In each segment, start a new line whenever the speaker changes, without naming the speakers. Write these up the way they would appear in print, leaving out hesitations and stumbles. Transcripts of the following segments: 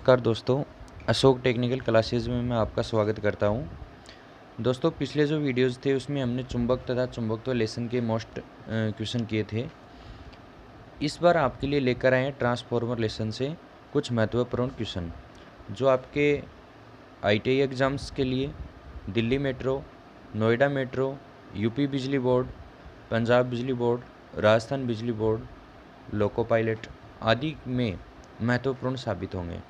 नमस्कार दोस्तों, Ashok technical classes में मैं आपका स्वागत करता हूं। दोस्तों, पिछले जो वीडियोज़ थे उसमें हमने चुंबक तथा चुंबकत्व लेसन के मोस्ट क्वेश्चन किए थे। इस बार आपके लिए लेकर आए हैं ट्रांसफॉर्मर लेसन से कुछ महत्वपूर्ण क्वेश्चन जो आपके ITI एग्ज़ाम्स के लिए Delhi metro, Noida metro, UP बिजली बोर्ड, पंजाब बिजली बोर्ड, राजस्थान बिजली बोर्ड, लोको पायलट आदि में महत्वपूर्ण साबित होंगे।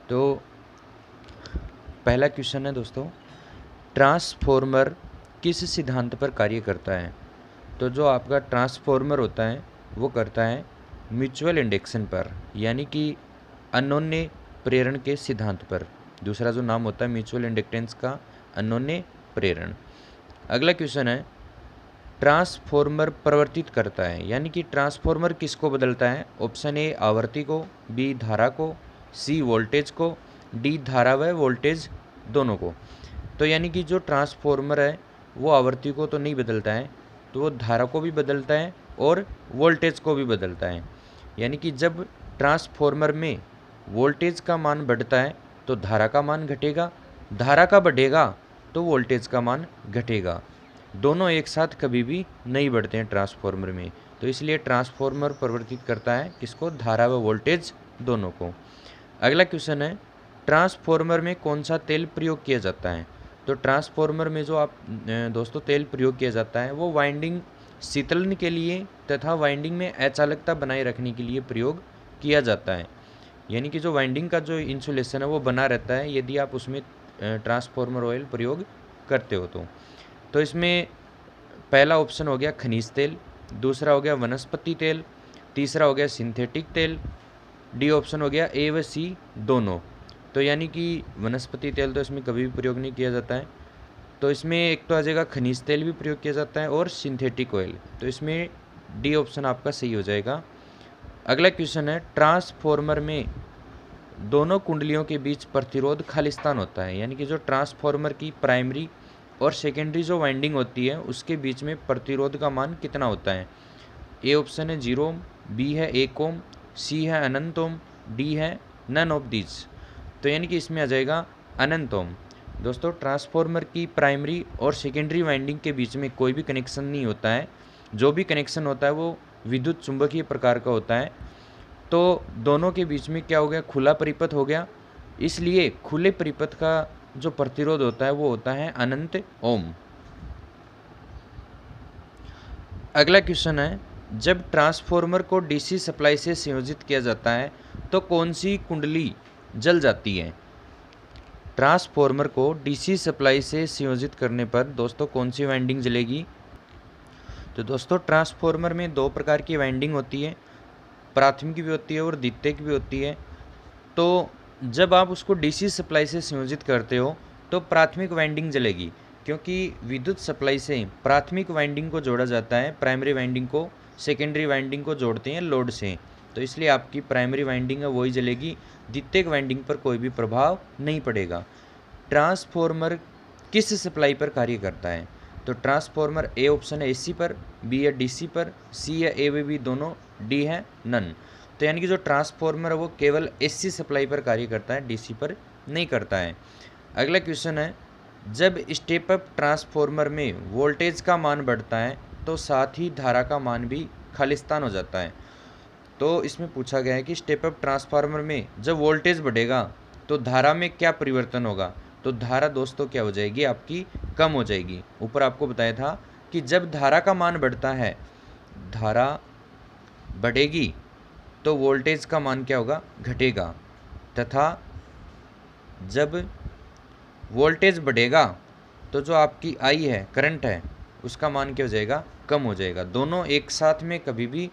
तो पहला क्वेश्चन है दोस्तों, ट्रांसफॉर्मर किस सिद्धांत पर कार्य करता है? तो जो आपका ट्रांसफॉर्मर होता है वो करता है म्यूचुअल इंडक्शन पर, यानी कि अन्योन्य प्रेरण के सिद्धांत पर। दूसरा जो नाम होता है म्यूचुअल इंडक्टेंस का, अन्योन्य प्रेरण। अगला क्वेश्चन है, ट्रांसफॉर्मर परिवर्तित करता है, यानी कि ट्रांसफॉर्मर किसको बदलता है? ऑप्शन ए आवृत्ति को, बी धारा को, सी वोल्टेज को, डी धारा व वोल्टेज दोनों को। तो यानी कि जो ट्रांसफॉर्मर है वो आवृत्ति को तो नहीं बदलता है, तो वो धारा को भी बदलता है और वोल्टेज को भी बदलता है। यानी कि जब ट्रांसफॉर्मर में वोल्टेज का मान बढ़ता है तो धारा का मान घटेगा, धारा का बढ़ेगा तो वोल्टेज का मान घटेगा। दोनों एक साथ कभी भी नहीं बढ़ते हैं ट्रांसफॉर्मर में, तो इसलिए ट्रांसफॉर्मर परिवर्तित करता है किसको? धारा व वोल्टेज दोनों को। अगला क्वेश्चन है, ट्रांसफॉर्मर में कौन सा तेल प्रयोग किया जाता है? तो ट्रांसफॉर्मर में जो दोस्तों तेल प्रयोग किया जाता है वो वाइंडिंग शीतलन के लिए तथा वाइंडिंग में अचालकता बनाए रखने के लिए प्रयोग किया जाता है। यानी कि जो वाइंडिंग का जो इंसुलेशन है वो बना रहता है यदि आप उसमें ट्रांसफॉर्मर ऑयल प्रयोग करते हो तो इसमें पहला ऑप्शन हो गया खनिज तेल, दूसरा हो गया वनस्पति तेल, तीसरा हो गया सिंथेटिक तेल, डी ऑप्शन हो गया ए व सी दोनों। तो यानी कि वनस्पति तेल तो इसमें कभी भी प्रयोग नहीं किया जाता है, तो इसमें एक तो आ जाएगा खनिज तेल भी प्रयोग किया जाता है और सिंथेटिक ऑयल, तो इसमें डी ऑप्शन आपका सही हो जाएगा। अगला क्वेश्चन है, ट्रांसफॉर्मर में दोनों कुंडलियों के बीच प्रतिरोध खालिस्तान होता है, यानी कि जो ट्रांसफॉर्मर की प्राइमरी और सेकेंडरी जो वाइंडिंग होती है उसके बीच में प्रतिरोध का मान कितना होता है? ए ऑप्शन है 0 ओम, बी है 1 ओम, सी है अनंत ओम, डी है नन ऑफ दीज। तो यानी कि इसमें आ जाएगा अनंत ओम। दोस्तों, ट्रांसफॉर्मर की प्राइमरी और सेकेंडरी वाइंडिंग के बीच में कोई भी कनेक्शन नहीं होता है, जो भी कनेक्शन होता है वो विद्युत चुंबकीय प्रकार का होता है। तो दोनों के बीच में क्या हो गया? खुला परिपथ हो गया, इसलिए खुले परिपथ का जो प्रतिरोध होता है वो होता है अनंत ओम। अगला क्वेश्चन है, जब ट्रांसफॉर्मर को डीसी सप्लाई से संयोजित किया जाता है तो कौन सी कुंडली जल जाती है? ट्रांसफॉर्मर को डीसी सप्लाई से संयोजित करने पर दोस्तों कौन सी वाइंडिंग जलेगी? तो दोस्तों, ट्रांसफॉर्मर में दो प्रकार की वाइंडिंग होती है, प्राथमिक भी होती है और द्वितीयक भी होती है। तो जब आप उसको डीसी सप्लाई से संयोजित करते हो तो प्राथमिक वाइंडिंग जलेगी, क्योंकि विद्युत सप्लाई से प्राथमिक वाइंडिंग को जोड़ा जाता है, प्राइमरी वाइंडिंग को सेकेंडरी वाइंडिंग को जोड़ते हैं लोड से, तो इसलिए आपकी प्राइमरी वाइंडिंग है वही जलेगी, द्वितीयक वाइंडिंग पर कोई भी प्रभाव नहीं पड़ेगा। ट्रांसफॉर्मर किस सप्लाई पर कार्य करता है? तो ट्रांसफॉर्मर ए ऑप्शन है AC पर, बी है DC पर, सी है ए व बी दोनों, डी है नन। तो यानी कि जो ट्रांसफॉर्मर है वो केवल AC सप्लाई पर कार्य करता है, DC पर नहीं करता है। अगला क्वेश्चन है, जब स्टेप अप ट्रांसफॉर्मर में वोल्टेज का मान बढ़ता है तो साथ ही धारा का मान भी खालिस्तान हो जाता है। तो इसमें पूछा गया है कि स्टेप अप ट्रांसफार्मर में जब वोल्टेज बढ़ेगा तो धारा में क्या परिवर्तन होगा? तो धारा दोस्तों क्या हो जाएगी? आपकी कम हो जाएगी। ऊपर आपको बताया था कि जब धारा का मान बढ़ता है, धारा बढ़ेगी तो वोल्टेज का मान क्या होगा? घटेगा, तथा जब वोल्टेज बढ़ेगा तो जो आपकी आई है, करंट है, उसका मान क्या हो जाएगा? कम हो जाएगा। दोनों एक साथ में कभी भी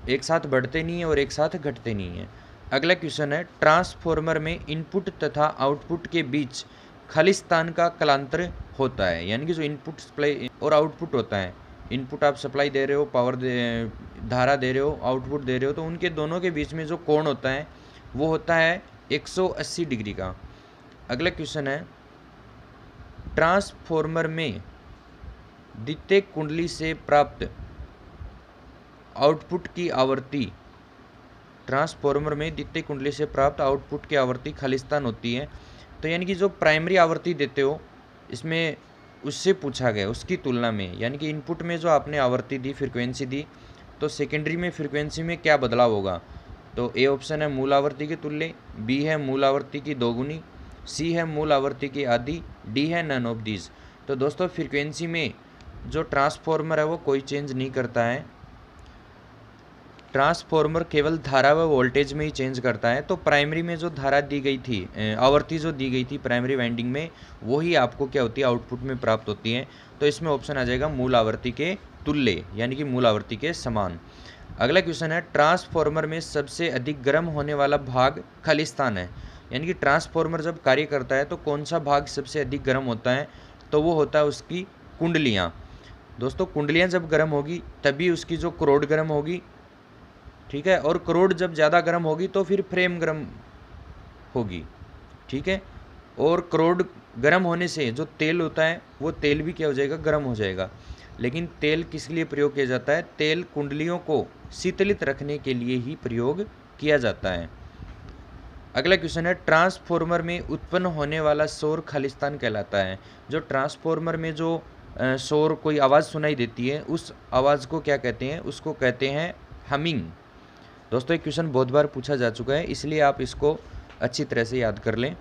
एक साथ बढ़ते नहीं है और एक साथ घटते नहीं है। अगला क्वेश्चन है, ट्रांसफॉर्मर में इनपुट तथा आउटपुट के बीच खालिस्तान का कलांतर होता है, यानी कि जो इनपुट सप्लाई और आउटपुट होता है, इनपुट आप सप्लाई दे रहे हो, धारा दे रहे हो, आउटपुट दे रहे हो, तो उनके दोनों के बीच में जो कोण होता है वो होता है 180 डिग्री का। अगला क्वेश्चन है, ट्रांसफॉर्मर में द्वितीयक कुंडली से प्राप्त आउटपुट की आवृत्ति ट्रांसफॉर्मर में द्वितीय कुंडली से प्राप्त आउटपुट की आवृत्ति खालिस्तान होती है। तो यानी कि जो प्राइमरी आवृत्ति देते हो इसमें उससे पूछा गया उसकी तुलना में, यानी कि इनपुट में जो आपने आवृत्ति दी, फ्रीक्वेंसी दी, तो सेकेंडरी में फ्रीक्वेंसी में क्या बदलाव होगा। तो ए ऑप्शन है मूल आवृत्ति के तुल्य, बी है मूल आवृत्ति की दोगुनी, सी है मूल आवृत्ति की आधी, डी है नन ऑफ दीज। तो दोस्तों फ्रीक्वेंसी में जो ट्रांसफॉर्मर है वो कोई चेंज नहीं करता है, ट्रांसफॉर्मर केवल धारा व वोल्टेज में ही चेंज करता है। तो प्राइमरी में जो धारा दी गई थी, आवृत्ति जो दी गई थी प्राइमरी वाइंडिंग में, वही आपको क्या होती है आउटपुट में प्राप्त होती है। तो इसमें ऑप्शन आ जाएगा मूल आवृत्ति के तुल्य, यानी कि मूल आवृत्ति के समान। अगला क्वेश्चन है ट्रांसफॉर्मर में सबसे अधिक गर्म होने वाला भाग खालिस्तान है, यानी कि ट्रांसफॉर्मर जब कार्य करता है तो कौन सा भाग सबसे अधिक गर्म होता है, तो वो होता है उसकी कुंडलियाँ। दोस्तों कुंडलियाँ जब गर्म होगी तभी उसकी जो करोड़ गर्म होगी, ठीक है, और करोड़ जब ज़्यादा गर्म होगी तो फिर फ्रेम गर्म होगी, ठीक है। और करोड़ गर्म होने से जो तेल होता है वो तेल भी क्या हो जाएगा, गर्म हो जाएगा। लेकिन तेल किस लिए प्रयोग किया जाता है, तेल कुंडलियों को शीतलित रखने के लिए ही प्रयोग किया जाता है। अगला क्वेश्चन है ट्रांसफॉर्मर में उत्पन्न होने वाला शोर खालिस्तान कहलाता है। जो ट्रांसफॉर्मर में जो शोर, कोई आवाज़ सुनाई देती है, उस आवाज़ को क्या कहते हैं, उसको कहते हैं हमिंग। दोस्तों एक क्वेश्चन बहुत बार पूछा जा चुका है, इसलिए आप इसको अच्छी तरह से याद कर लें।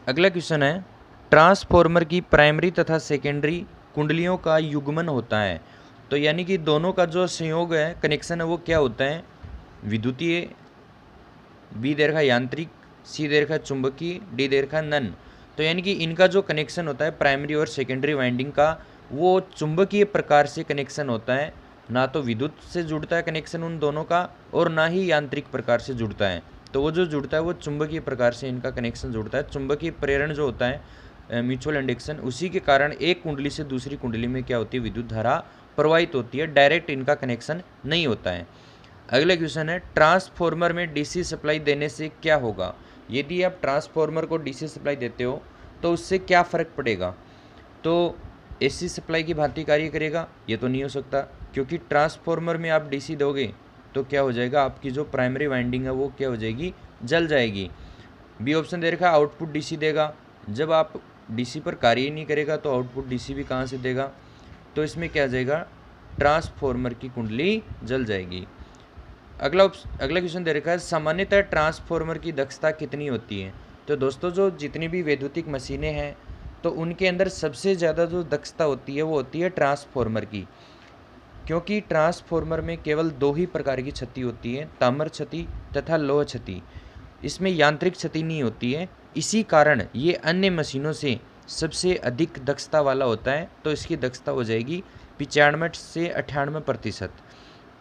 अगला क्वेश्चन है ट्रांसफॉर्मर की प्राइमरी तथा सेकेंडरी कुंडलियों का युग्मन होता है। तो यानी कि दोनों का जो संयोग है, कनेक्शन है, वो क्या होता है, विद्युतीय, बी दे रखा यांत्रिक, सी दे रखा चुंबकीय, डी दे रखा नन। तो यानी कि इनका जो कनेक्शन होता है प्राइमरी और सेकेंडरी वाइंडिंग का, वो चुंबकीय प्रकार से कनेक्शन होता है, ना तो विद्युत से जुड़ता है कनेक्शन उन दोनों का, और ना ही यांत्रिक प्रकार से जुड़ता है। तो वो जो जुड़ता है वो चुंबकीय प्रकार से इनका कनेक्शन जुड़ता है। चुंबकीय प्रेरण जो होता है, म्यूचुअल इंडक्शन, उसी के कारण एक कुंडली से दूसरी कुंडली में क्या होती है, विद्युत धारा प्रवाहित होती है, डायरेक्ट इनका कनेक्शन नहीं होता है। अगला क्वेश्चन है ट्रांसफॉर्मर में डीसी सप्लाई देने से क्या होगा। यदि आप ट्रांसफॉर्मर को डीसी सप्लाई देते हो तो उससे क्या फ़र्क पड़ेगा, तो एसी सप्लाई की भांति कार्य करेगा, ये तो नहीं हो सकता, क्योंकि ट्रांसफॉर्मर में आप डीसी दोगे तो क्या हो जाएगा, आपकी जो प्राइमरी वाइंडिंग है वो क्या हो जाएगी, जल जाएगी। बी ऑप्शन दे रखा है आउटपुट डीसी देगा, जब आप डीसी पर कार्य ही नहीं करेगा तो आउटपुट डीसी भी कहाँ से देगा, तो इसमें क्या आ जाएगा, ट्रांसफॉर्मर की कुंडली जल जाएगी। अगला क्वेश्चन दे रखा है सामान्यतः ट्रांसफॉर्मर की दक्षता कितनी होती है। तो दोस्तों जो जितनी भी वैद्युतिक मशीनें हैं तो उनके अंदर सबसे ज़्यादा जो दक्षता होती है वो होती है ट्रांसफॉर्मर की, क्योंकि ट्रांसफॉर्मर में केवल दो ही प्रकार की क्षति होती है, ताम्र क्षति तथा लोह क्षति, इसमें यांत्रिक क्षति नहीं होती है। इसी कारण ये अन्य मशीनों से सबसे अधिक दक्षता वाला होता है, तो इसकी दक्षता हो जाएगी 95 से 98%।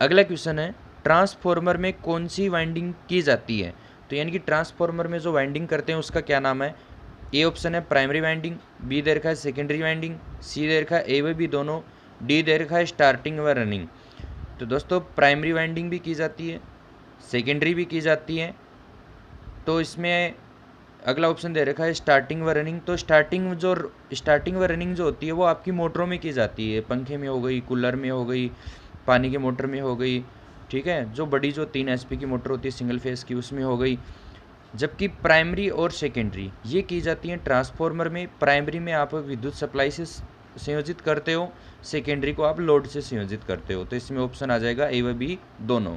अगला क्वेश्चन है ट्रांसफॉर्मर में कौन सी वाइंडिंग की जाती है। तो यानी कि ट्रांसफॉर्मर में जो वाइंडिंग करते हैं उसका क्या नाम है। ए ऑप्शन है प्राइमरी वाइंडिंग, बी दे रखा है सेकेंडरी वाइंडिंग, सी दे रखा है ए व बी दोनों, डी दे रखा है स्टार्टिंग व रनिंग। तो दोस्तों प्राइमरी वाइंडिंग भी की जाती है, सेकेंडरी भी की जाती है। तो इसमें अगला ऑप्शन दे रखा है स्टार्टिंग व रनिंग। तो स्टार्टिंग व रनिंग जो होती है वो आपकी मोटरों में की जाती है, पंखे में हो गई, कूलर में हो गई, पानी के मोटर में हो गई, ठीक है, जो बड़ी जो 3 HP की मोटर होती है सिंगल फेस की, उसमें हो गई। जबकि प्राइमरी और सेकेंडरी ये की जाती हैं ट्रांसफॉर्मर में। प्राइमरी में आप विद्युत सप्लाई से संयोजित करते हो, सेकेंडरी को आप लोड से संयोजित करते हो। तो इसमें ऑप्शन आ जाएगा ए व बी दोनों।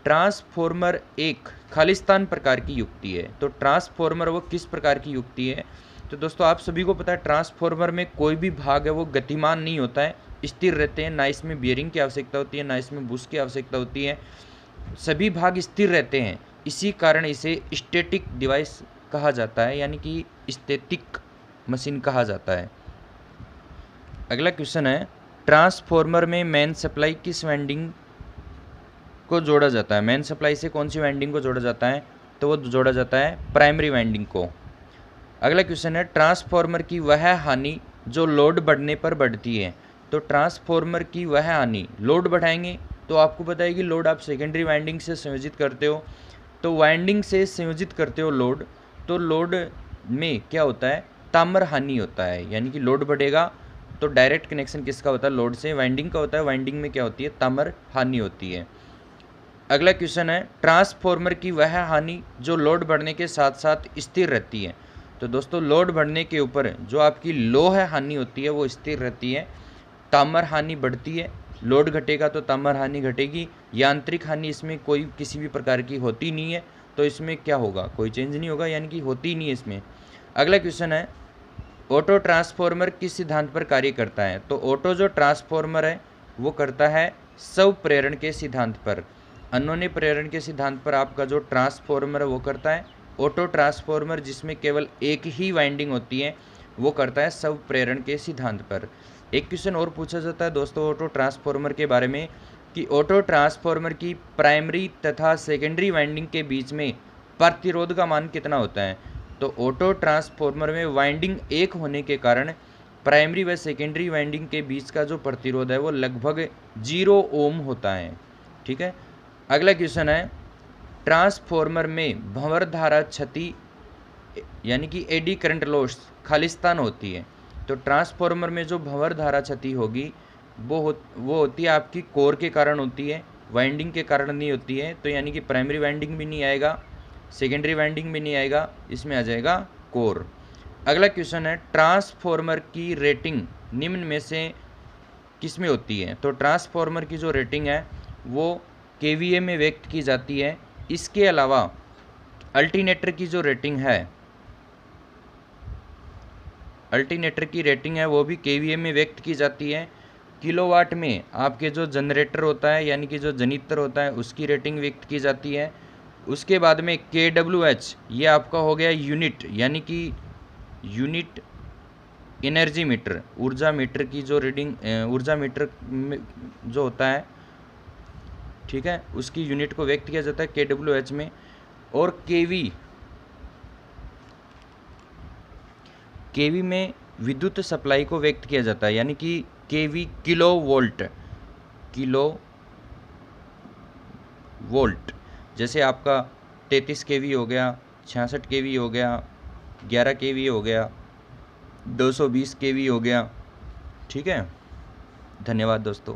ट्रांसफॉर्मर एक खालिस्तान प्रकार की युक्ति है। तो ट्रांसफॉर्मर वो किस प्रकार की युक्ति है, तो दोस्तों आप सभी को पता है ट्रांसफॉर्मर में कोई भी भाग है वो गतिमान नहीं होता है, स्थिर रहते हैं, ना इसमें बियरिंग की आवश्यकता होती है, ना इसमें बुश की आवश्यकता होती है, सभी भाग स्थिर रहते हैं। इसी कारण इसे स्टैटिक डिवाइस कहा जाता है, यानी कि स्टैटिक मशीन कहा जाता है। अगला क्वेश्चन है ट्रांसफॉर्मर में मेन सप्लाई किस वाइंडिंग को जोड़ा जाता है। मेन सप्लाई से कौन सी वाइंडिंग को जोड़ा जाता है, तो वो जोड़ा जाता है प्राइमरी वाइंडिंग को। अगला क्वेश्चन है ट्रांसफॉर्मर की वह हानि जो लोड बढ़ने पर बढ़ती है। तो ट्रांसफॉर्मर की वह हानि, लोड बढ़ाएंगे तो आपको पता है कि लोड आप सेकेंडरी वाइंडिंग से संयोजित करते हो, तो वाइंडिंग से संयोजित करते हो लोड, तो लोड में क्या होता है, ताम्र हानि होता है, यानी कि लोड बढ़ेगा तो डायरेक्ट कनेक्शन किसका होता है, लोड से, वाइंडिंग का होता है, वाइंडिंग में क्या होती है, ताम्र हानि होती है। अगला क्वेश्चन है, ट्रांसफॉर्मर की वह हानि जो लोड बढ़ने के साथ साथ स्थिर रहती है। तो दोस्तों लोड बढ़ने के ऊपर जो आपकी लोह हानि होती है वो स्थिर रहती है। तामर हानि बढ़ती है, लोड घटेगा तो तामर हानि घटेगी। यांत्रिक हानि इसमें कोई किसी भी प्रकार की होती नहीं है, तो इसमें क्या होगा, कोई चेंज नहीं होगा, यानी कि होती नहीं है इसमें। अगला क्वेश्चन है, ऑटो ट्रांसफॉर्मर किस सिद्धांत पर कार्य करता है। तो ऑटो जो ट्रांसफॉर्मर है वो करता है स्व प्रेरण के सिद्धांत पर। अन्योन्य प्रेरण के सिद्धांत पर आपका जो ट्रांसफॉर्मर है वो करता है। ऑटो ट्रांसफॉर्मर जिसमें केवल एक ही वाइंडिंग होती है वो करता है स्व प्रेरण के सिद्धांत पर। एक क्वेश्चन और पूछा जाता है दोस्तों ऑटो ट्रांसफॉर्मर के बारे में कि ऑटो ट्रांसफॉर्मर की प्राइमरी तथा सेकेंडरी वाइंडिंग के बीच में प्रतिरोध का मान कितना होता है। तो ऑटो ट्रांसफॉर्मर में वाइंडिंग एक होने के कारण प्राइमरी व सेकेंडरी वाइंडिंग के बीच का जो प्रतिरोध है वो लगभग 0 ओम होता है। ठीक है। अगला क्वेश्चन है, ट्रांसफॉर्मर में भंवर धारा क्षति यानी कि एडी करंट लॉस खालिस्तान होती है। तो ट्रांसफॉर्मर में जो भंवर धारा क्षति होगी वो होती है आपकी कोर के कारण होती है, वाइंडिंग के कारण नहीं होती है। तो यानी कि प्राइमरी वाइंडिंग भी नहीं आएगा, सेकेंडरी वाइंडिंग भी नहीं आएगा, इसमें आ जाएगा कोर। अगला क्वेश्चन है, ट्रांसफॉर्मर की रेटिंग निम्न में से किस में होती है। तो ट्रांसफॉर्मर की जो रेटिंग है वो केवीए में व्यक्त की जाती है। इसके अलावा अल्टरनेटर की जो रेटिंग है, अल्टरनेटर की रेटिंग है वो भी केवीए में व्यक्त की जाती है। किलोवाट में आपके जो जनरेटर होता है यानी कि जो जनित्र होता है उसकी रेटिंग व्यक्त की जाती है। उसके बाद में KWH ये आपका हो गया यूनिट, यानी कि यूनिट एनर्जी मीटर, ऊर्जा मीटर की जो रीडिंग, ऊर्जा मीटर जो होता है, ठीक है, उसकी यूनिट को व्यक्त किया जाता है KWH में। और केवी में विद्युत सप्लाई को व्यक्त किया जाता है, यानी कि केवी किलो वोल्ट। जैसे आपका 33 केवी हो गया, 66 केवी हो गया, 11 केवी हो गया, 220 केवी हो गया। ठीक है, धन्यवाद दोस्तों।